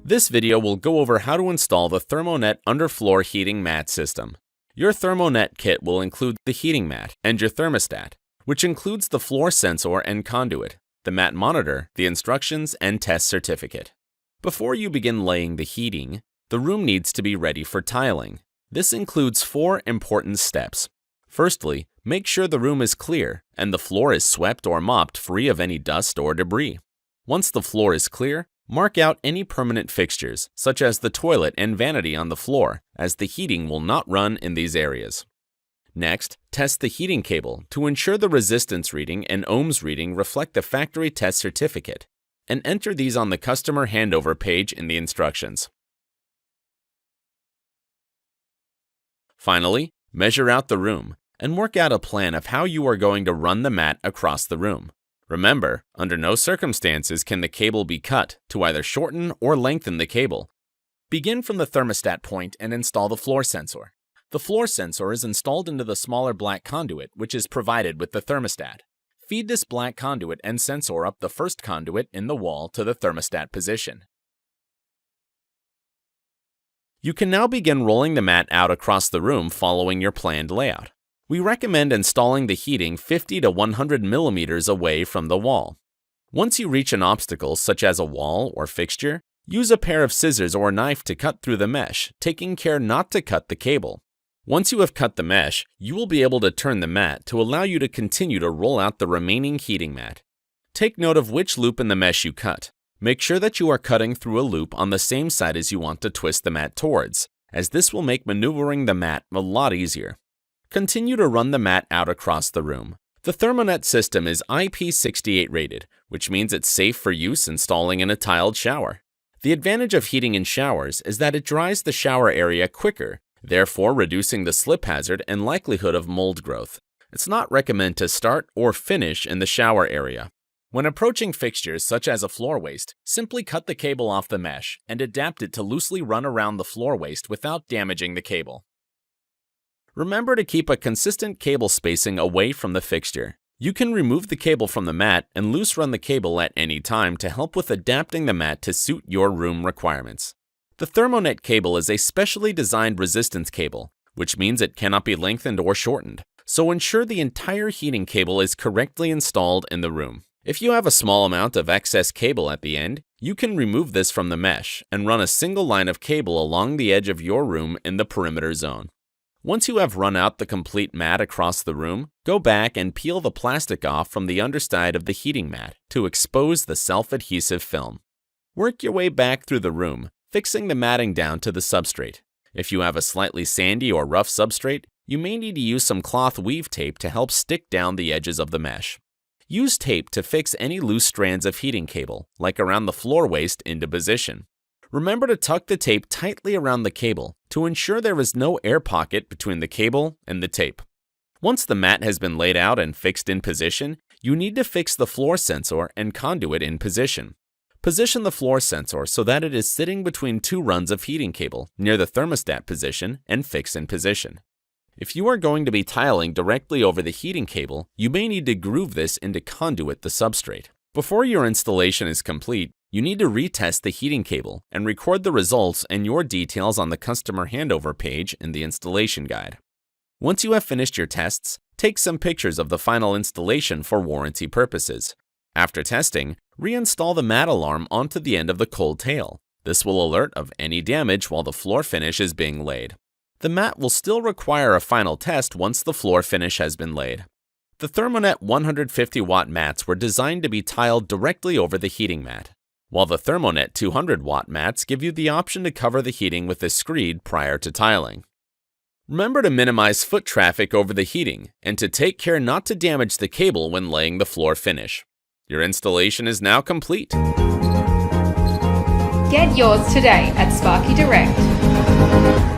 This video will go over how to install the ThermoNet underfloor heating mat system. Your ThermoNet kit will include the heating mat and your thermostat, which includes the floor sensor and conduit, the mat monitor, the instructions, and test certificate. Before you begin laying the heating, the room needs to be ready for tiling. This includes 4 important steps. Firstly, make sure the room is clear and the floor is swept or mopped free of any dust or debris. Once the floor is clear, mark out any permanent fixtures, such as the toilet and vanity on the floor, as the heating will not run in these areas. Next, test the heating cable to ensure the resistance reading and ohms reading reflect the factory test certificate, and enter these on the customer handover page in the instructions. Finally, measure out the room and work out a plan of how you are going to run the mat across the room. Remember, under no circumstances can the cable be cut to either shorten or lengthen the cable. Begin from the thermostat point and install the floor sensor. The floor sensor is installed into the smaller black conduit, which is provided with the thermostat. Feed this black conduit and sensor up the first conduit in the wall to the thermostat position. You can now begin rolling the mat out across the room following your planned layout. We recommend installing the heating 50 to 100 millimeters away from the wall. Once you reach an obstacle such as a wall or fixture, use a pair of scissors or knife to cut through the mesh, taking care not to cut the cable. Once you have cut the mesh, you will be able to turn the mat to allow you to continue to roll out the remaining heating mat. Take note of which loop in the mesh you cut. Make sure that you are cutting through a loop on the same side as you want to twist the mat towards, as this will make maneuvering the mat a lot easier. Continue to run the mat out across the room. The ThermoNet system is IP68 rated, which means it's safe for use installing in a tiled shower. The advantage of heating in showers is that it dries the shower area quicker, therefore reducing the slip hazard and likelihood of mold growth. It's not recommended to start or finish in the shower area. When approaching fixtures such as a floor waste, simply cut the cable off the mesh and adapt it to loosely run around the floor waste without damaging the cable. Remember to keep a consistent cable spacing away from the fixture. You can remove the cable from the mat and loose run the cable at any time to help with adapting the mat to suit your room requirements. The ThermoNet cable is a specially designed resistance cable, which means it cannot be lengthened or shortened, so ensure the entire heating cable is correctly installed in the room. If you have a small amount of excess cable at the end, you can remove this from the mesh and run a single line of cable along the edge of your room in the perimeter zone. Once you have run out the complete mat across the room, go back and peel the plastic off from the underside of the heating mat to expose the self-adhesive film. Work your way back through the room, fixing the matting down to the substrate. If you have a slightly sandy or rough substrate, you may need to use some cloth weave tape to help stick down the edges of the mesh. Use tape to fix any loose strands of heating cable, like around the floor waste, into position. Remember to tuck the tape tightly around the cable to ensure there is no air pocket between the cable and the tape. Once the mat has been laid out and fixed in position, you need to fix the floor sensor and conduit in position. Position the floor sensor so that it is sitting between 2 runs of heating cable near the thermostat position and fix in position. If you are going to be tiling directly over the heating cable, you may need to groove this into conduit the substrate. Before your installation is complete, you need to retest the heating cable and record the results and your details on the customer handover page in the installation guide. Once you have finished your tests, take some pictures of the final installation for warranty purposes. After testing, reinstall the mat alarm onto the end of the cold tail. This will alert of any damage while the floor finish is being laid. The mat will still require a final test once the floor finish has been laid. The ThermoNet 150-watt mats were designed to be tiled directly over the heating mat, while the ThermoNet 200-watt mats give you the option to cover the heating with a screed prior to tiling. Remember to minimize foot traffic over the heating and to take care not to damage the cable when laying the floor finish. Your installation is now complete. Get yours today at Sparky Direct.